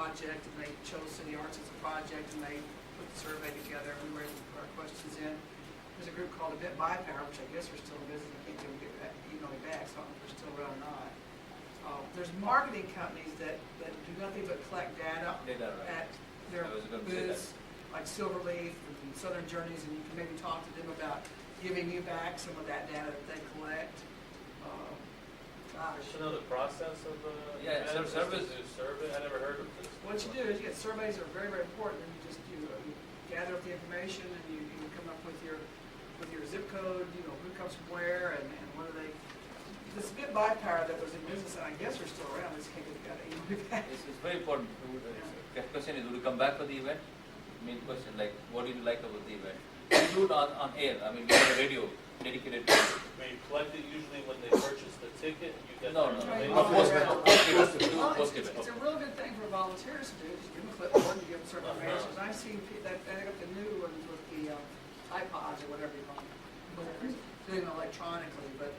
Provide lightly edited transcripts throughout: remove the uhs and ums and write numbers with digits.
project, and they chose City Arts as a project, and they put the survey together, and we were able to put our questions in. There's a group called Event Buy Power, which I guess are still in business. I think they'll get back, email me back, so I don't know if they're still around or not. There's marketing companies that do nothing but collect data at their booths, like Silverleaf and Southern Journeys, and you can maybe talk to them about giving you back some of that data that they collect. You should know the process of the service. Survey. I never heard of this. What you do is you get surveys that are very, very important, and you gather up the information, and you come up with your zip code, who comes from where, and what are they. This Event Buy Power that was in business, and I guess are still around, this can't get back. It's very important. The question is, would you come back for the event? Main question, like, what do you like about the event? We do it on air. I mean, we have a radio dedicated to it. We collect it usually when they purchase the ticket. You get No. It's Post-event. a real good thing for volunteers to do. Just give them a clipboard and give them certain information. I've seen that they got the new ones with the iPods or whatever you call them, doing it electronically. But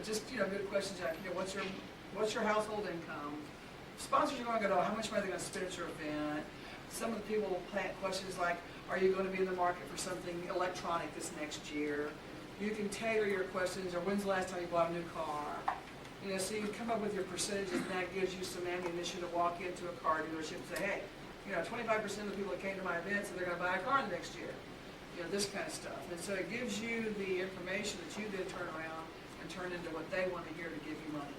just good questions like what's your household income? Sponsors are going to go, how much money are they going to spend at your event? Some of the people will plant questions like, are you going to be in the market for something electronic this next year? You can tailor your questions, or when's the last time you bought a new car? So you come up with your percentages, and that gives you some ammunition to walk into a car dealership and say, hey, 25% of the people that came to my event said they're going to buy a car next year. This kind of stuff. And so it gives you the information that you then turn around and turn into what they want to hear to give you money.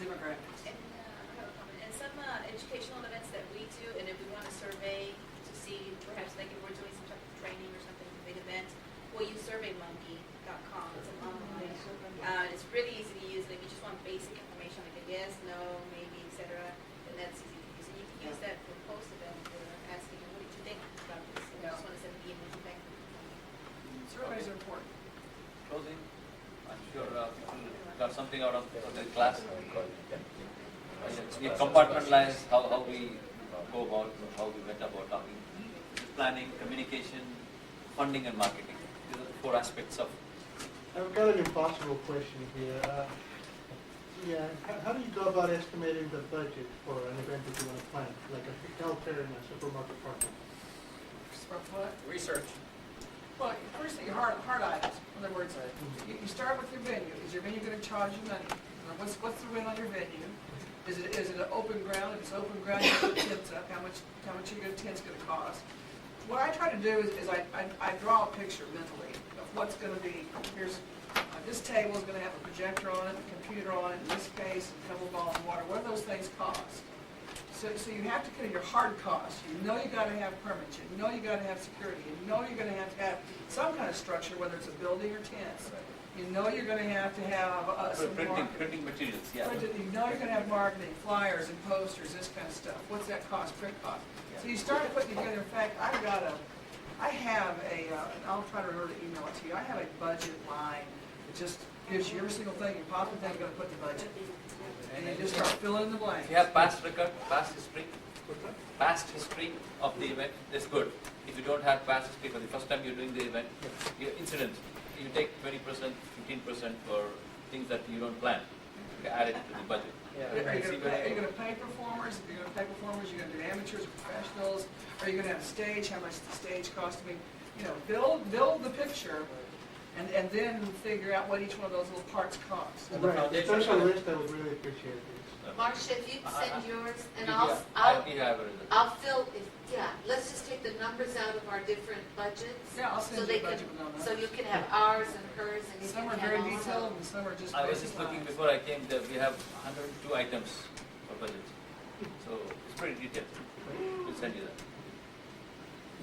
Demographics. And I have a comment. And some educational events that we do, and if we want to survey to see, perhaps like if we're doing some type of training or something, a big event, we'll use surveymonkey.com. It's an online. It's really easy to use. If you just want basic information like a yes, no, maybe, etc., then that's easy to use. And you can use that for post-event for asking, what did you think about this? And I just want to send an email back. Surveys are important. Closing. I'm sure people got something out of the class. We compartmentalize how we go about, how we went about talking. Planning, communication, funding, and marketing. These are the 4 aspects of. I've got an impossible question here. How do you go about estimating the budget for an event that you want to plan, like a hotel fair and a supermarket party? What? Research. Well, first thing, hard items. In other words, you start with your venue. Is your venue going to charge you money? What's the rent on your venue? Is it an open ground? If it's open ground, you put tents up. How much are your tents going to cost? What I try to do is I draw a picture mentally of what's going to be. Here's this table is going to have a projector on it, a computer on it, in this case, a couple of bottles of water. What do those things cost? So you have to get your hard costs. You know you got to have permits. You know you got to have security. You know you're going to have some kind of structure, whether it's a building or tents. You know you're going to have some printing materials. Yeah. You know you're going to have marketing, flyers and posters, this kind of stuff. What's that cost? Print cost. Yeah. So you start putting together. In fact, I have a, and I'll try to remember to email it to you. I have a budget line that just gives you every single thing you possibly think you're going to put in the budget. And you just start filling in the blanks. If you have past record, past history of the event, that's good. If you don't have past history for the first time you're doing the event, your incidents, you take 20%, 15% for things that you don't plan. You add it to the budget. Yeah. Are you going to pay performers? If you're going to pay performers, you're going to do amateurs or professionals? Are you going to have a stage? How much does the stage cost? I mean, build the picture, and then figure out what each one of those little parts cost. Right, if there's a list, I would really appreciate this. Marsha, if you'd send yours, and I'll fill, let's just take the numbers out of our different budgets. Yeah, I'll send you a budget with all that. So you can have ours and hers, and you Some can are have very also. detailed, and some are just I was basic just looking lines. before I came there, we have 102 items for budget. So it's pretty detailed. We'll send you that.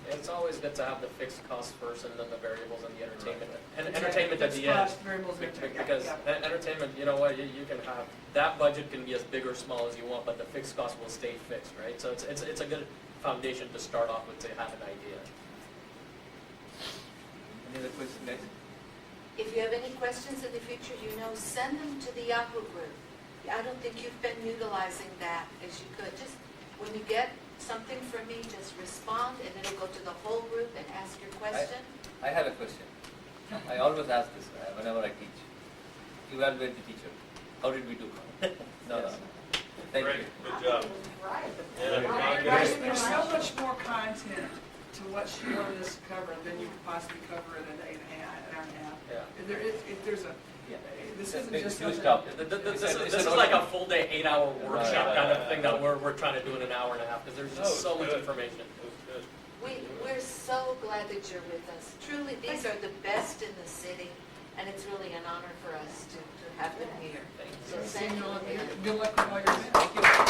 It's always good to have the fixed costs first and then the variables and the entertainment. And Exactly. entertainment at Fixed the end. cost, variables, entertainment. Yeah, Because yeah. entertainment, you know what, you can have, that budget can be as big or small as you want, but the fixed cost will stay fixed, right? So it's a good foundation to start off with to have an idea. Any other questions, guys? If you have any questions in the future, send them to the Yahoo group. I don't think you've been utilizing that as you could. Just when you get something from me, just respond, and it'll go to the whole group and ask your question. I have a question. I always ask this whenever I teach. Evaluate the teacher. How did we do? No. Thank you. Great, good job. Right. cover it, then you could possibly cover it in an hour and a half. Yeah. If there is, if there's a, Yeah. this It's isn't a just huge something. job. This is like a full day, 8-hour workshop Right. kind of thing that we're trying to do in an hour and a half, because there's No, just it's so much good. information. It was good. We're so glad that you're with us. Truly, these are the best in the city, and it's really an honor for us to have them here. Thank you. So Seeing thank you you. all, Maria. good luck with all your events. Thank you.